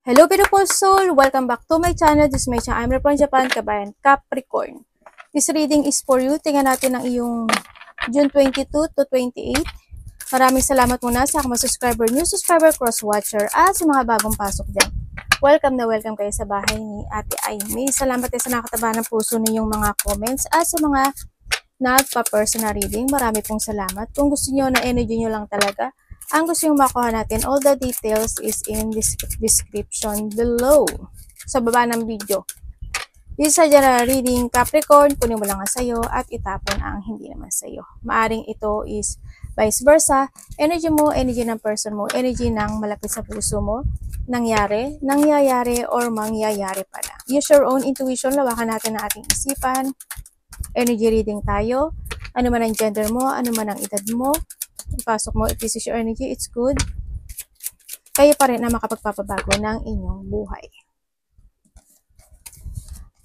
Hello beautiful soul! Welcome back to my channel. This is my channel. I'm from Japan, Kabayan, Capricorn. This reading is for you. Tingnan natin ang iyong June 22 to 28. Maraming salamat muna sa mga subscriber, new subscriber, cross-watcher, at sa mga bagong pasok dyan. Welcome na welcome kayo sa bahay ni Ate Aimee. Salamat din sa nakataba ng puso ninyong mga comments at sa mga nagpa-personal reading. Marami pong salamat. Kung gusto nyo na energy nyo lang talaga, ang gusto yung makuha natin, all the details is in this description below. Sa baba ng video. This is a general reading, Capricorn, kunin mo lang ang sayo at itapon ang hindi naman sayo. Maaring ito is vice versa. Energy mo, energy ng person mo, energy ng malapit sa puso mo, nangyayari, or mangyayari pala. Use your own intuition, lawakan natin ang ating isipan. Energy reading tayo. Ano man ang gender mo, ano man ang edad mo, ipasok mo, if this is your energy, it's good. Kayo pa rin na makapagpapabago ng inyong buhay.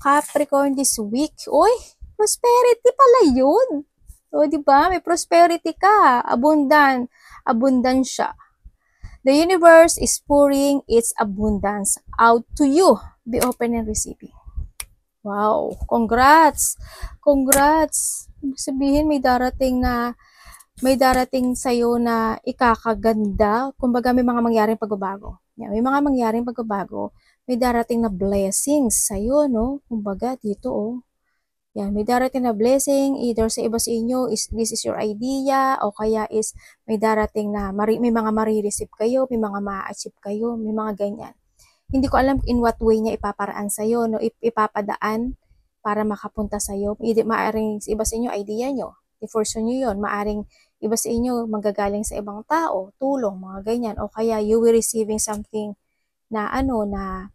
Capricorn this week. Uy, prosperity pala yun. O, diba? May prosperity ka. Abundansya. The universe is pouring its abundance out to you. Be open and receiving. Wow. Congrats. Congrats. Sabihin, may darating sa'yo na ikakaganda. Kumbaga, may mga mangyaring pagbabago. Yan, may mga mangyaring pagbabago. May darating na blessings sa'yo, no? Kumbaga, dito, oh. Yan, may darating na blessing. Either sa iba sa inyo, this is your idea, o kaya is may darating na, may mga marireceive kayo, may mga ma-achieve kayo, may mga ganyan. Hindi ko alam in what way niya ipaparaan sa'yo, no? Ipapadaan para makapunta sa'yo. Maaring iba sa inyo, idea nyo. I-force nyo yun. Maaring iba sa inyo manggagaling sa ibang tao, tulong, mga ganyan, o kaya you will receiving something na na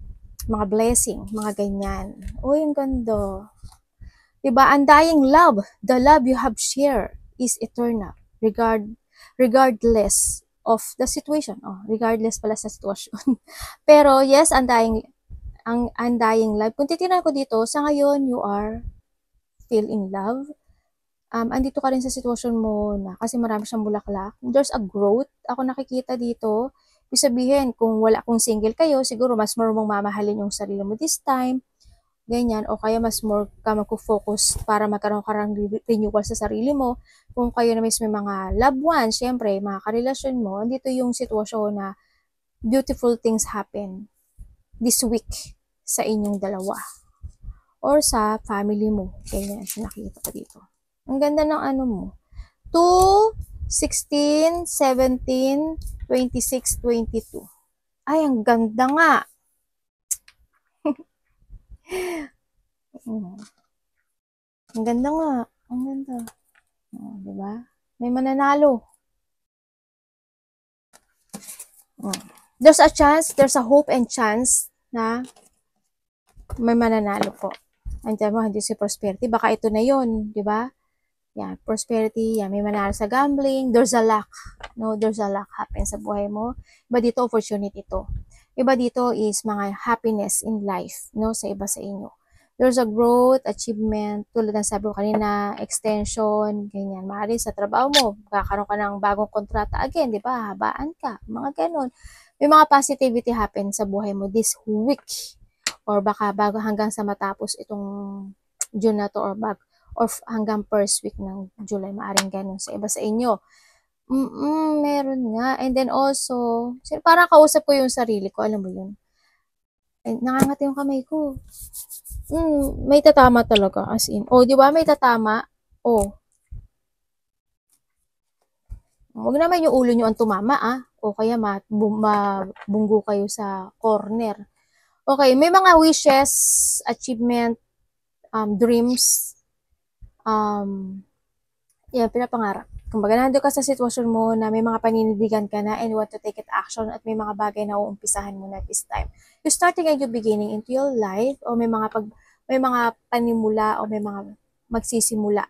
mga blessing, mga ganyan. Uy, ang ganda. Diba, undying love, the love you have shared is eternal, regardless of the situation. Oh, regardless pala sa sitwasyon. Pero yes, undying love. Kung titignan ko dito, sa ngayon, you are still in love. Andito ka rin sa sitwasyon mo na kasi marami siyang bulaklak. There's a growth. Ako nakikita dito. Ibig sabihin, kung single kayo, siguro mas more mong mamahalin yung sarili mo this time. Ganyan. O kaya mas more ka mag-focus para magkaroon ka ng renewal sa sarili mo. Kung kayo na mismo may mga loved ones, syempre, mga karelasyon mo, andito yung sitwasyon na beautiful things happen this week sa inyong dalawa. Or sa family mo. Ganyan. Nakikita ko dito. Ang ganda ng mo. 2, 16, 17, 26, 22. Ay, ang ganda nga. Ang ganda nga. Ang ganda. Diba? May mananalo. There's a chance, there's a hope and chance na may mananalo po. Andiyan mo, hindi si prosperity. Baka ito na yun, di ba? Yan, prosperity, yan, may manalo sa gambling, there's a luck, no, there's a luck happen sa buhay mo. Iba dito, opportunity to. Iba dito is mga happiness in life, no, sa iba sa inyo. There's a growth, achievement, tulad ng sabi ko kanina, extension, ganyan. Maaari sa trabaho mo, kakaroon ka ng bagong kontrata again, di ba? Habaan ka, mga ganun. May mga positivity happen sa buhay mo this week. Or baka bago hanggang sa matapos itong June na to or hanggang first week ng July, maaring ganun sa iba sa inyo. Meron nga. And then also, parang kausap ko yung sarili ko, alam mo yun. Nakangati yung kamay ko. May tatama talaga, as in. Oh, di ba may tatama? Oh. Huwag naman yung ulo nyo ang tumama, O kaya mabunggo kayo sa corner. Okay, may mga wishes, achievement, dreams, yan, pinapangarap. Kumbaga, nandun ka sa sitwasyon mo na may mga paninindigan ka na and you want to take it action at may mga bagay na uumpisahan mo na this time. You're starting a new beginning into your life o may mga panimula o may mga magsisimula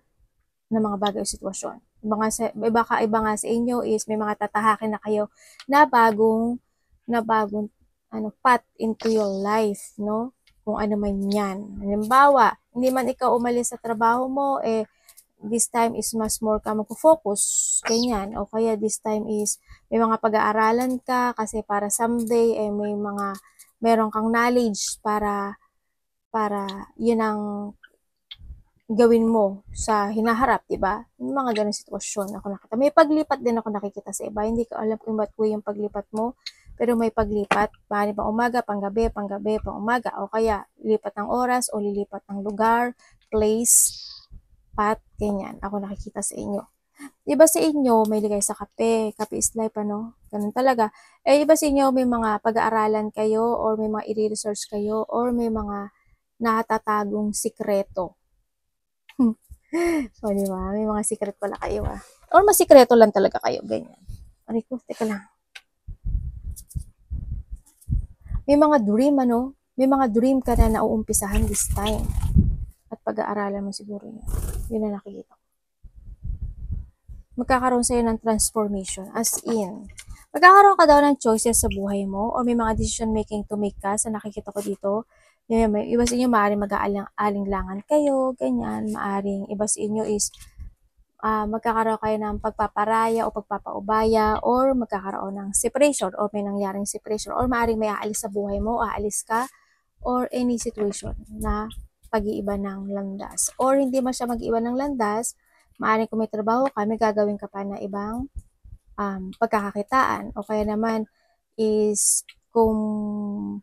na mga bagay o sitwasyon. Iba nga sa inyo is may mga tatahakin na kayo na bagong path into your life, no? Kung ano man yan. Halimbawa, hindi man ikaw umalis sa trabaho mo, this time is mas more ka mag-focus, ganyan. O kaya this time is may mga pag-aaralan ka kasi para someday may mga meron kang knowledge para yun ang gawin mo sa hinaharap, di ba? Yung mga ganun sitwasyon ako nakita. May paglipat din ako nakikita sa iba. Hindi ko alam kung ba't yung paglipat mo, pero may paglipat. Paano pa umaga, panggabi, pang umaga, o kaya lipat ng oras o lilipat ng lugar, place, path, ganyan. Ako nakikita sa inyo. Iba sa inyo, may ligay sa kape. Kape is life, ano? Ganun talaga. Eh, iba sa inyo, may mga pag-aaralan kayo or may mga i-research kayo or may mga natatagong sikreto. So, di ba? May mga secret pala kayo, ah. Or mas sikreto lang talaga kayo, ganyan. Aray ko, teka lang. May mga dream, ano? May mga dream ka na nauumpisahan this time. At pag-aaralan mo siguro yun. Yun na nakikita ko. Magkakaroon sa'yo ng transformation. As in, magkakaroon ka daw ng choices sa buhay mo or may mga decision making to make ka sa nakikita ko dito. May iba sa inyo, maaaring mag-aaling-langan kayo, ganyan. Maaaring iba sa inyo is magkakaroon kayo ng pagpaparaya o pagpapaubaya or magkakaroon ng separation or may nangyaring separation or maaaring may aalis sa buhay mo, aalis ka or any situation na pag-iiba ng landas. Or hindi man siya mag-iiba ng landas, maaaring kung may trabaho ka, may gagawin ka pa na ibang pagkakakitaan o kaya naman is kung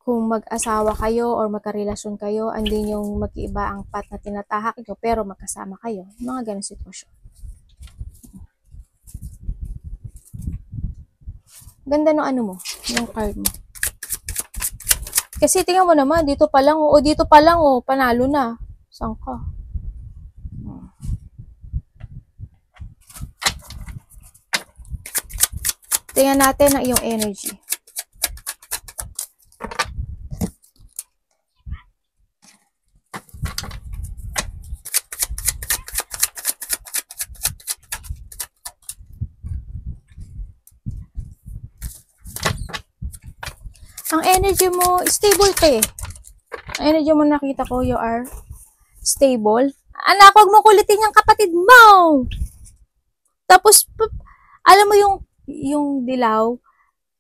mag-asawa kayo or magkarelasyon kayo, andin yung mag-iiba ang path na tinatahak nyo, pero magkasama kayo. Mga ganun sitwasyon. Ganda no ano mo, yung card mo. Kasi tingnan mo naman, dito pa lang, panalo na. Saan ka? Tingnan natin ang iyong energy. Ang energy mo, stable ka eh. Ang energy mo nakita ko, you are stable. Anak, huwag mo kulitin yung kapatid mo! Tapos, alam mo yung dilaw,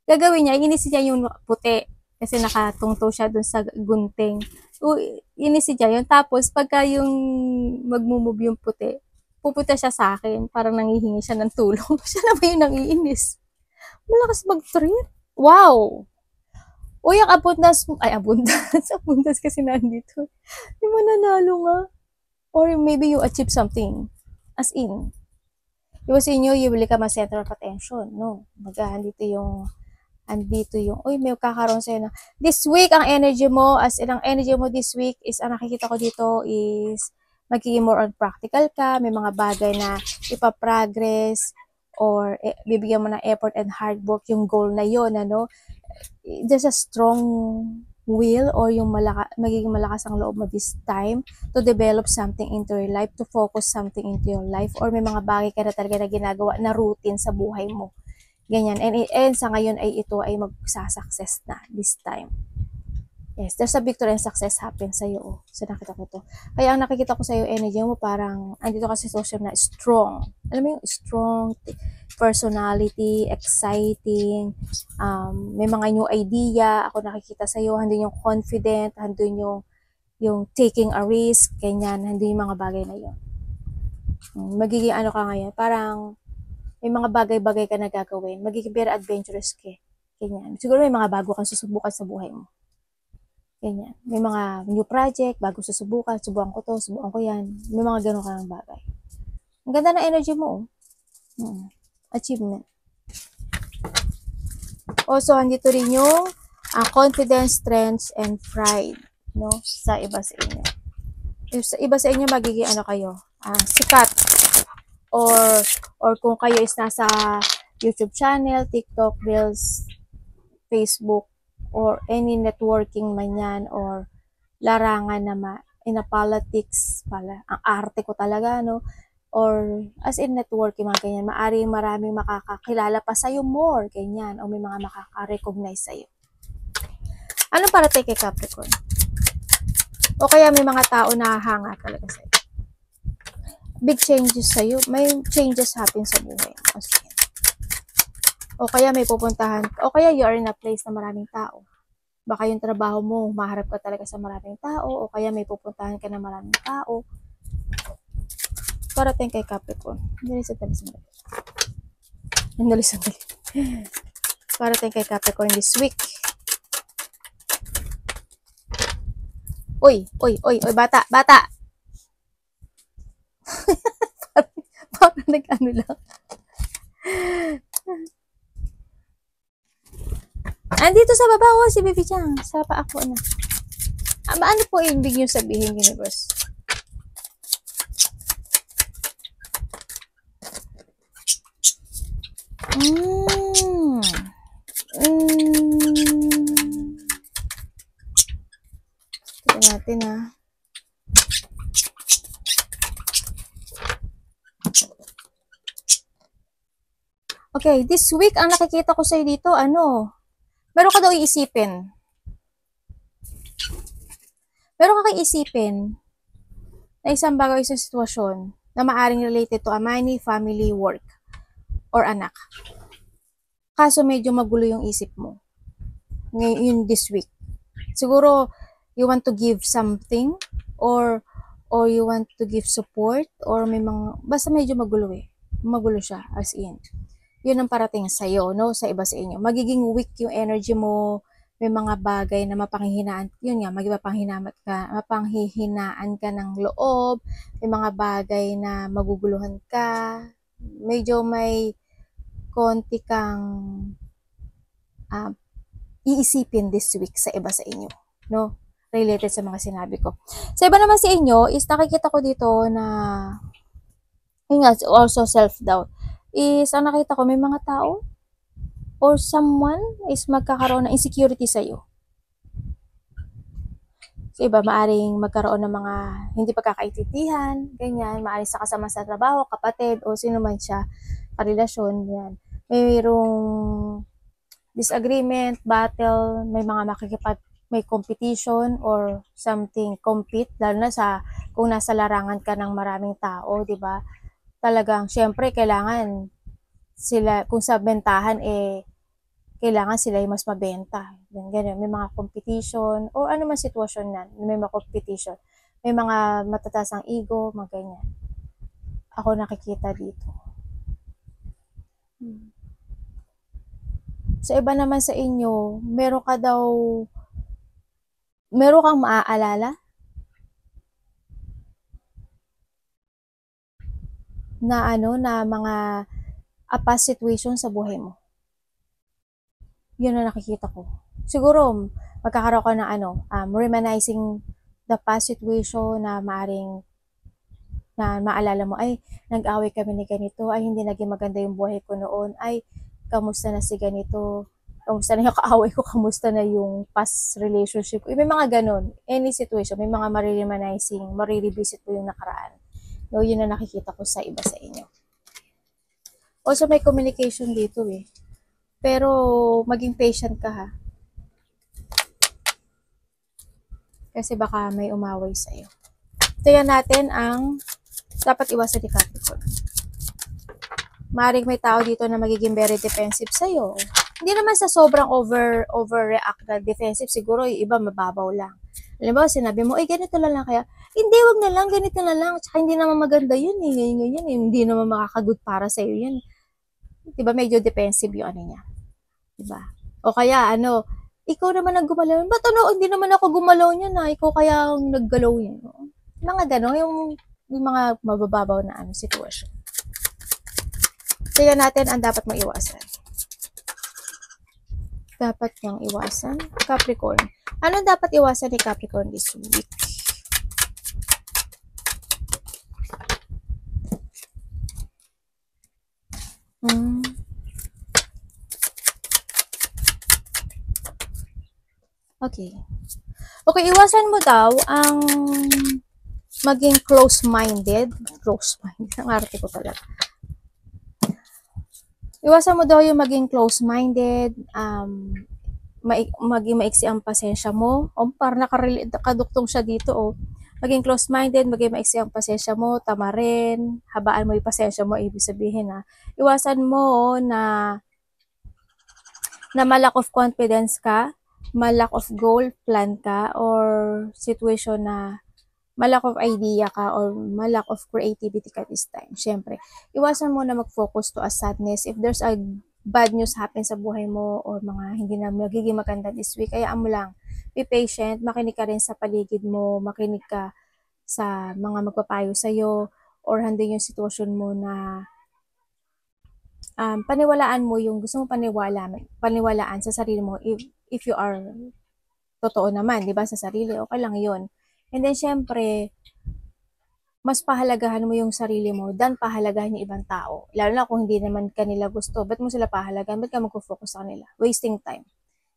gagawin niya, inisi niya yung puti. Kasi nakatungto siya dun sa gunting. So, inisi niya yun. Tapos, pagka yung magmumove yung puti, pupunta siya sa akin. Parang nangihingi siya ng tulong. Siya na ba yung nangiinis? Malakas mag-treat. Wow! O yung abundance kasi nandito. Yung mananalo nga. Or maybe you achieve something. As in, iwas inyo, you will become a center of attention. No? Andito yung, may kakaroon sa'yo na, this week, ang energy mo this week is, ang nakikita ko dito is, magiging more on practical ka, may mga bagay na ipaprogress, or bibigyan mo ng effort and hard work yung goal na yon, ano? There's a strong will or yung magiging malakas ang loob mo this time to develop something into your life, to focus something into your life, or may mga bagay ka na talaga na ginagawa na routine sa buhay mo. Ganyan. And sa ngayon ay ito ay magsasuccess na this time. Yes, there's a victory and success happen sa iyo. Oh. So nakita ko to. Kaya ang nakikita ko sa iyo, energy mo parang, andito kasi social na strong. Alam mo yung strong personality, exciting, may mga new idea. Ako nakikita sa iyo, andun yung confident, andun yung taking a risk, ganyan, andun yung mga bagay na yun. Magiging ano ka ngayon, parang may mga bagay-bagay ka na gagawin. Magiging very adventurous ka. Ganyan. Siguro may mga bago kang susubukan sa buhay mo. Ganyan. May mga new project, bago susubukan ko to, subukan ko yan. May mga ganun ka ng bagay. Ang ganda ng energy mo, oh. Achievement. Also, andito rin yung confidence, strength, and pride, no? Sa iba sa inyo. Sa iba sa inyo, magiging ano kayo, sikat. Or kung kayo is nasa YouTube channel, TikTok, Reels, Facebook, or any networking man yan, or larangan na in a politics pala. Ang arte ko talaga, no? Or as in networking, mga ganyan. Maaaring maraming makakakilala pa sa'yo more, ganyan. O may mga makaka-recognize sa'yo. Anong para kay Capricorn? O kaya may mga tao na hanga talaga sa'yo. Big changes sa'yo. May changes happen sa buhay. O kaya may pupuntahan, o kaya you are in a place na maraming tao. Baka yung trabaho mo, maharap ka talaga sa maraming tao, o kaya may pupuntahan ka na maraming tao. Parating kay Capricorn. Sandali. Parating kay Capricorn this week. Uy, bata. Parang nag-ano lang. Andito sa baba ko si Baby Chang. Sa pa ako na. Ano po ibig nyo sabihin, universe? Tignan natin ha. Okay, this week, ang nakikita ko sa'yo dito, meron ka daw iisipin. Meron ka iisipin na isang bagay, isang sitwasyon na maaring related to a money, family, work, or anak. Kaso medyo magulo yung isip mo. Ngayon, this week. Siguro, you want to give something, or you want to give support, or may mga, basta medyo magulo eh. Magulo siya, as in. Yun ang parating sa'yo, no? Sa iba sa inyo. Magiging weak yung energy mo, may mga bagay na mapanghihinaan, yun nga, mapanghihinaan ka ng loob, may mga bagay na maguguluhan ka, medyo may konti kang iisipin this week sa iba sa inyo, no? Related sa mga sinabi ko. Sa iba naman sa inyo, is nakikita ko dito na, yun nga, also self-doubt. Is, ang nakita ko, may mga tao or someone is magkakaroon ng insecurity sa'yo. Sa iba, maaring magkaroon ng mga hindi pagkakaintindihan, ganyan, maaring sa kasama sa trabaho, kapatid, o sino man siya, karelasyon, yan. Mayroong disagreement, battle, may mga may competition or something, compete, lalo na sa, kung nasa larangan ka ng maraming tao, di ba? Talagang, syempre, kailangan sila, kung sa bentahan, kailangan sila yung mas mabenta. Ganyan, may mga competition, o ano man sitwasyon na, may mga competition. May mga matataas ang ego, mga ganyan. Ako nakikita dito. Sa iba naman sa inyo, meron kang maaalala na na mga past situation sa buhay mo. Yun ang nakikita ko. Siguro, magkakaroon ka ng reminiscing the past situation na maaring na maalala mo, ay, nag-away kami ni ganito, ay, hindi naging maganda yung buhay ko noon, ay, kamusta na si ganito, kamusta na yung kaaway ko, kamusta na yung past relationship ko. May mga ganun, any situation, may mga marireminizing, marirevisit mo yung nakaraan. No, yun na nakikita ko sa iba sa inyo. Also, may communication dito eh. Pero, maging patient ka ha. Kasi baka may umaway sa'yo. Tingnan natin ang dapat iwasan ni Capricorn. Maring may tao dito na magiging very defensive sa'yo. Hindi naman sa sobrang overreact na defensive. Siguro yung iba mababaw lang. Alam ba, sinabi mo, ganito lang kaya. Hindi, wag na lang, ganito na lang. Tsaka hindi naman maganda yun eh. Ganyan, hindi naman makakagood para sa'yo yan. Diba, medyo defensive yung niya. Diba? O kaya, ikaw naman ang gumalaw. Ba't hindi naman ako gumalaw niya na. Ikaw kaya ang naggalaw niya. Mga gano'n, yung mga mabababaw na sitwasyon. Tingnan natin ang dapat mong iwasan. Dapat niyang iwasan. Capricorn. Anong dapat iwasan ni Capricorn this week? Okay. Okay, iwasan mo daw ang maging close-minded. Close-minded. Ang arte ko talaga. Iwasan mo daw yung maging close-minded, maging maiksi ang pasensya mo. Parang nakaduktong siya dito, Maging close-minded, maging maiksi ang pasensya mo, tama rin, habaan mo yung pasensya mo, ibig sabihin iwasan mo na na malack of confidence ka, malack of goal plan ka, or situation na malack of idea ka, or malack of creativity ka this time. Siyempre, iwasan mo na mag-focus to a sadness. If there's a bad news happen sa buhay mo, or mga hindi na magiging maganda this week, kaya mo lang, be patient, makinig ka rin sa paligid mo, makinig ka sa mga magpapayo sa'yo, or handin yung sitwasyon mo na paniwalaan mo yung gusto mo paniwalaan sa sarili mo if you are totoo naman, 'di ba, sa sarili, okay lang 'yun. And then syempre, mas pahalagahan mo yung sarili mo than pahalagahan yung ibang tao. Lalo na kung hindi naman kanila gusto, ba't mo sila pahalagahan? Ba't ka magfo-focus sa kanila? Wasting time.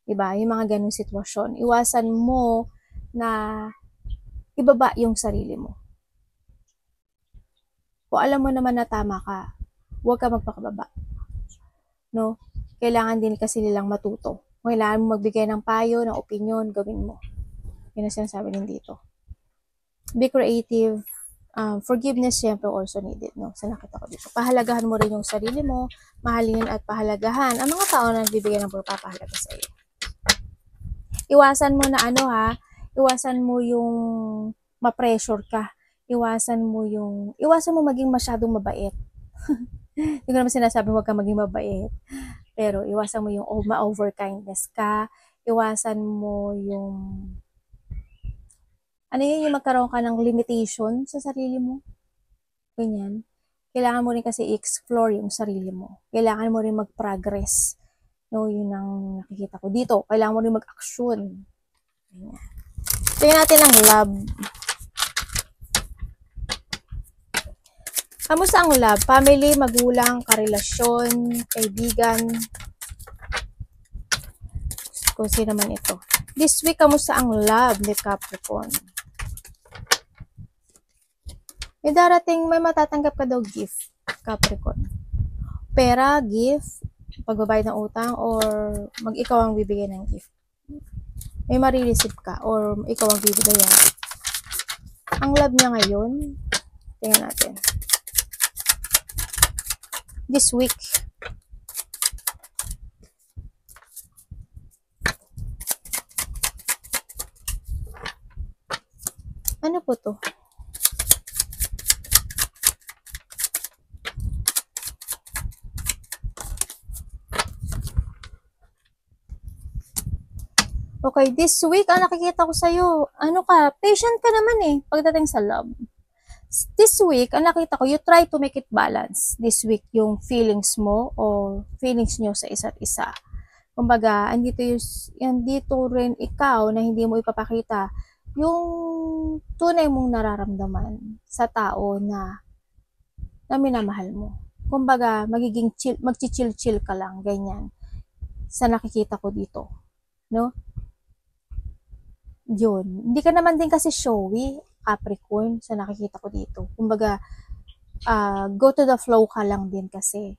'Di ba? Yung mga ganung sitwasyon. Iwasan mo na ibaba yung sarili mo. Kung alam mo naman na tama ka, huwag ka magpakababa. No? Kailangan din kasi nilang matuto. Kailangan mo magbigay ng payo, ng opinion, gawin mo. Yun ang sinasabi din dito. Be creative. Forgiveness syempre also needed, no? So nakita ko dito. Pahalagahan mo rin yung sarili mo, mahalin at pahalagahan ang mga tao na nagbibigay ng pagpapahalaga sa iyo. Iwasan mo na iwasan mo yung ma-pressure ka. Iwasan mo maging masyadong mabait. Hindi ko naman sinasabi huwag kang maging mabait. Pero iwasan mo yung ma-overkindness ka. Iwasan mo yung yung magkaroon ka ng limitation sa sarili mo. Ganyan. Kailangan mo rin kasi i-explore yung sarili mo. Kailangan mo rin mag-progress. No, yun ang nakikita ko dito. Kailangan mo rin mag-action. Ganyan. Tingnan natin ang love. Kamusta ang love? Family, magulang, karelasyon, kaibigan. Kung sino naman ito. This week, kamusta ang love ni Capricorn? May matatanggap ka daw gift, Capricorn. Pera, gift, pagbabayad ng utang, or ikaw ang bibigay ng gift. May marireceive ka, or ikaw ang bibigyan. Ang love niya ngayon, tingnan natin. This week. Ano po to? Okay, this week, nakikita ko sa'yo, patient ka naman pagdating sa love. This week, nakita ko, you try to make it balance. This week, yung feelings mo o feelings nyo sa isa't isa. Kumbaga, andito rin ikaw na hindi mo ipapakita yung tunay mong nararamdaman sa tao na minamahal mo. Kumbaga, magchichill-chill ka lang, ganyan. Sa nakikita ko dito. No? Yun. Hindi ka naman din kasi showy, Capricorn, sa nakikita ko dito. Kumbaga, go to the flow ka lang din kasi.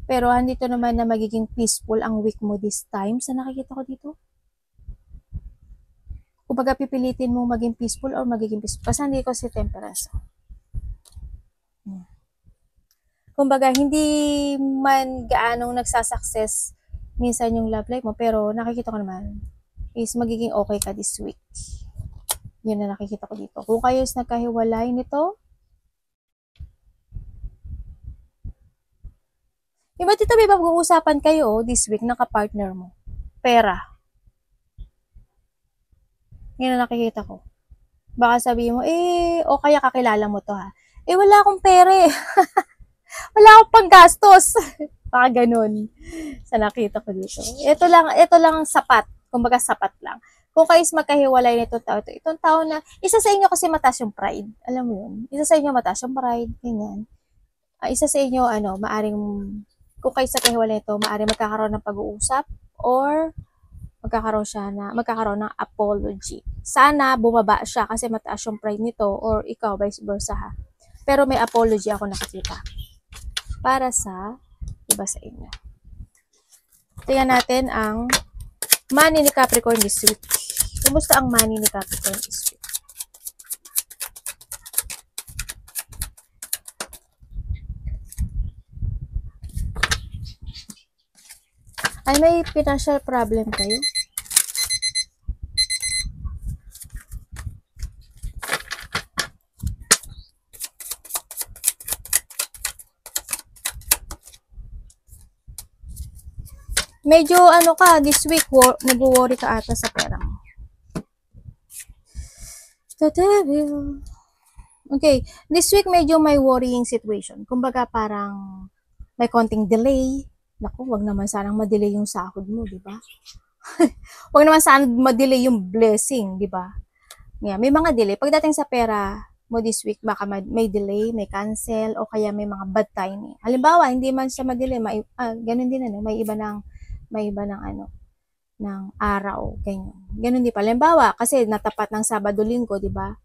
Pero andito naman na magiging peaceful ang week mo this time sa nakikita ko dito. Kumbaga, pipilitin mo maging peaceful or magiging peaceful. Kasi hindi ko si Temperance. Kumbaga, hindi man gaanong nagsasucess minsan yung love life mo, pero nakikita ko naman is magiging okay ka this week. Yun na nakikita ko dito. Kung kayo is nagkahiwalay nito, iba dito may pag-uusapan kayo this week ng kapartner mo. Pera. Yan na nakikita ko. Baka sabihin mo, o kaya kakilala mo to ha. Wala akong pera wala akong panggastos. Baka ganun. Sa nakita ko dito. Ito lang ang sapat. Kumbaga sapat lang. Kung kayo is magkahiwalay nito tao, itong tao na, isa sa inyo kasi mataas yung pride. Alam mo yun? Isa sa inyo mataas yung pride. Ganyan. Isa sa inyo, maaring, kung kayo sa kahiwalay nito, maaring magkakaroon ng pag-uusap or magkakaroon ng apology. Sana bumaba siya kasi mataas yung pride nito or ikaw vice versa ha. Pero may apology ako nakikita para sa iba sa inyo. Tingnan natin ang money ni Capricorn this week. Kumusta ang money ni Capricorn this week? Ay, may financial problem kayo? Medyo ano ka, this week, nag-worry ka ata sa pera mo. The devil. Okay, this week medyo may worrying situation. Kumbaga parang may konting delay. Naku, wag naman sanang ma-delay yung sahod mo, di ba? Wag naman sanang ma-delay yung blessing, di ba? Yeah, may mga delay. Pagdating sa pera mo this week, baka may delay, may cancel, o kaya may mga bad timing. Halimbawa, hindi man siya ma-delay, ganun din ano, may iba ng ano, ng araw, ganyan. Ganun din pa. Halimbawa, kasi natapat ng Sabado Linggo, di ba?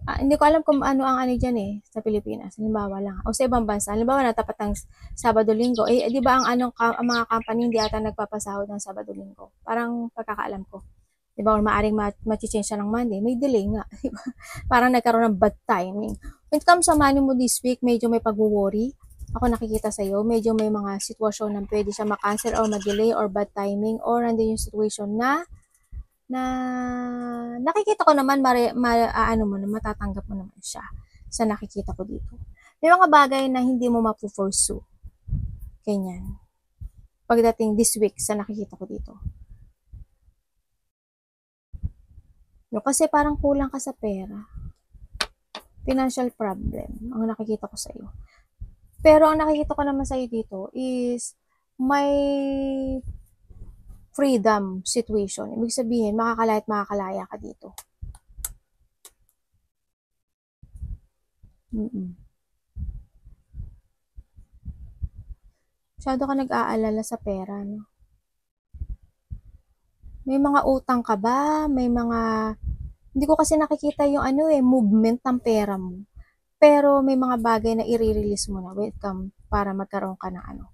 Hindi ko alam kung ano ang ano dyan eh, sa Pilipinas. Halimbawa lang. O sa ibang bansa. Halimbawa, natapat ng Sabado Linggo. Eh, di ba ang mga company hindi ata nagpapasahod ng Sabado Linggo? Parang pagkakaalam ko. Di ba? Or maaring ma-change siya ng Monday. May delay nga. Diba? Parang nagkaroon ng bad timing. When it comes sa money mo this week, medyo may pag-worry. Ako nakikita sa'yo, medyo may mga sitwasyon na pwede siya ma-cancel or ma-delay or bad timing or nandun yung situation na nakikita ko naman matatanggap mo naman siya sa nakikita ko dito. May mga bagay na hindi mo mapupursue. Ganyan. Pagdating this week sa nakikita ko dito. No, kasi parang kulang ka sa pera. Financial problem ang nakikita ko sa iyo. Pero ang nakikita ko naman sa iyo dito is may freedom situation. Ibig sabihin, makakalaya ka dito. Masyado ka nag-aalala sa pera, no? May mga utang ka ba? Hindi ko kasi nakikita yung movement ng pera mo. Pero may mga bagay na i-release mo na para magkaroon ka ng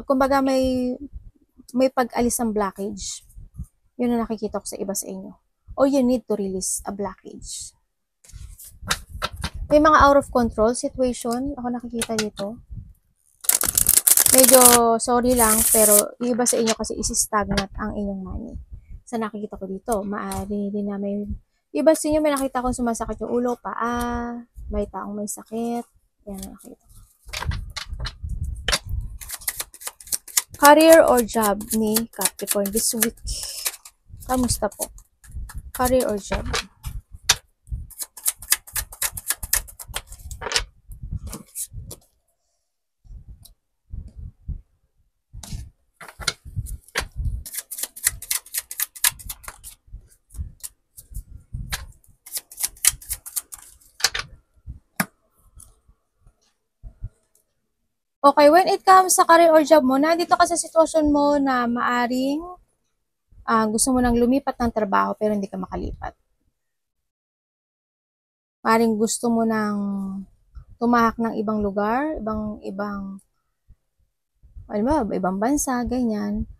kumbaga may pag-alis ng blockage. Yun ang nakikita ko sa iba sa inyo. Or you need to release a blockage. May mga out of control situation. Ako nakikita dito. Medyo sorry lang, pero iba sa inyo kasi isi-stagnant ang inyong money. Sa nakikita ko dito, maaari din na may iba sa inyo may nakita ko sumasakit yung ulo, paa, may taong may sakit. Yan ang nakita ko. Career or job ni Capricorn this week. Kamusta po? Career or job? Okay, when it comes sa career or job mo, nandito ka sa sitwasyon mo na maaring gusto mo nang lumipat ng trabaho pero hindi ka makalipat. Maaring gusto mo nang tumahak ng ibang lugar, ibang bansa, ganyan.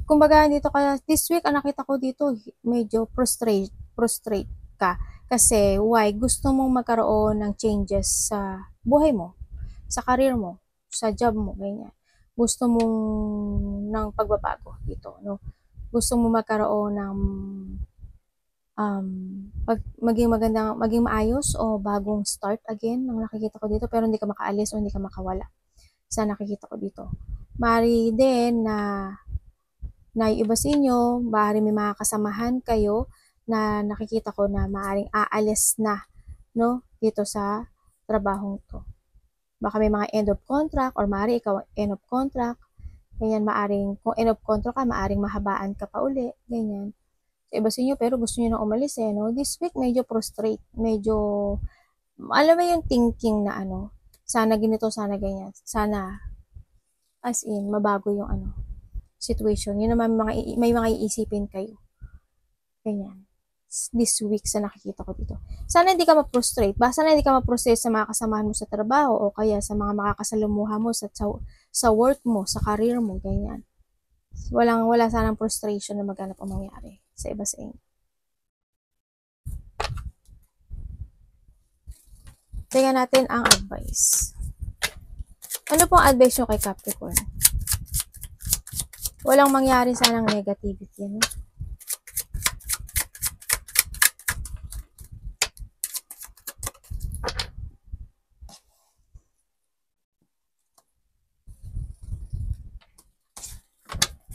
Kumbaga dito ka, this week ang nakita ko dito, medyo prostrate ka. Kasi why? Gusto mong magkaroon ng changes sa buhay mo, sa career mo, sa job mo, ganyan. Gusto mong ng pagbabago dito, no? Gusto mong magkaroon ng maging maayos o bagong start again ang nakikita ko dito, pero hindi ka makaalis o hindi ka makawala sa nakikita ko dito. Mari din na iba sa inyo, maaari may mga kasamahan kayo na nakikita ko na maaring aalis na, no, dito sa trabahong to. Baka may mga end of contract or maaari ikaw end of contract. Ganyan, kung end of contract ka, maaring mahabaan ka pa uli. Ganyan. So, iba sa inyo, pero gusto nyo na umalis no? This week, medyo prostrate. Medyo, alam mo yung thinking na sana ganito, sana ganyan. Sana, as in, mabago yung situation. Yun naman, may mga iisipin kayo. Ganyan. This week sa nakikita ko dito. Sana hindi ka ma-frustrate. Sana hindi ka ma-frustrate sa mga kasamahan mo sa trabaho o kaya sa mga makakasalumuha mo sa work mo, sa career mo, ganyan. Wala sanang frustration na maghanap ang mangyari sa iba sa inyo. Tingnan natin ang advice. Ano pong advice nyo kay Capricorn? Walang mangyari sanang negativity. No?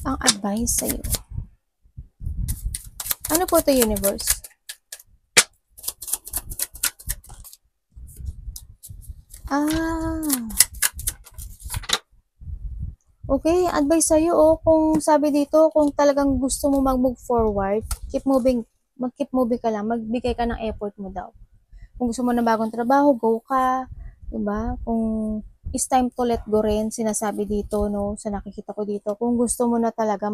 Ang advice sa'yo. Ano po to, universe? Okay, advice sa'yo, kung sabi dito, kung talagang gusto mo mag-move forward, keep moving, mag-keep moving ka lang, magbigay ka ng effort mo daw. Kung gusto mo ng bagong trabaho, go ka, diba? Kung it's time to let go rin, sinasabi dito, no, sa nakikita ko dito, kung gusto mo na talaga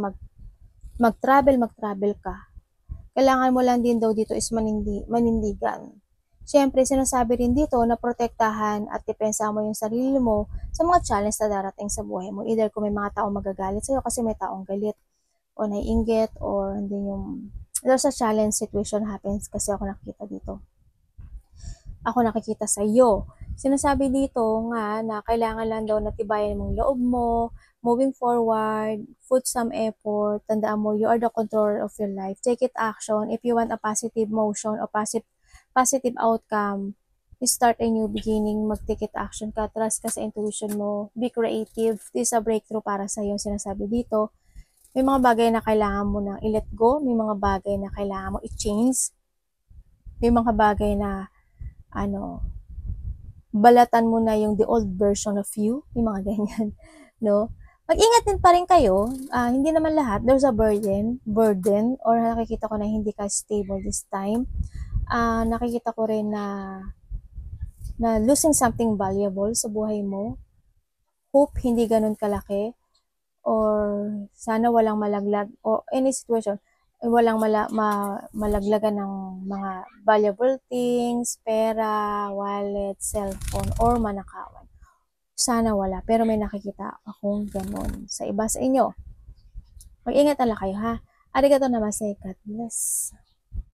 mag-travel ka. Kailangan mo lang din daw dito is manindigan. Siyempre, sinasabi rin dito na protektahan at depensa mo yung sarili mo sa mga challenge na darating sa buhay mo. Either kung may mga taong magagalit sa'yo kasi may taong galit o naiinggit or hindi yung there's a challenge situation happens kasi ako nakikita dito. Ako nakikita sa iyo. Sinasabi dito nga na kailangan lang daw natibayan mong loob mo, moving forward, put some effort, tandaan mo, you are the controller of your life. Take it action. If you want a positive motion or positive outcome, start a new beginning, mag-take it action ka, trust ka sa intuition mo, be creative, this is a breakthrough para sa iyo, sinasabi dito. May mga bagay na kailangan mo nang i-let go, may mga bagay na kailangan mo i-change, may mga bagay na, balatan mo na yung the old version of you, may mga ganyan, no? Mag-ingat din pa rin kayo, hindi naman lahat, there's a burden, or nakikita ko na hindi ka stable this time. Nakikita ko rin na losing something valuable sa buhay mo. Hope hindi ganun kalaki or sana walang malaglag o any situation, walang malaglagan ng mga valuable things, pera, wallet, cellphone, or manakawan. Sana wala, pero may nakikita akong ganun sa iba sa inyo. Mag-ingat na lang kayo, ha? Arigato namaste, God bless.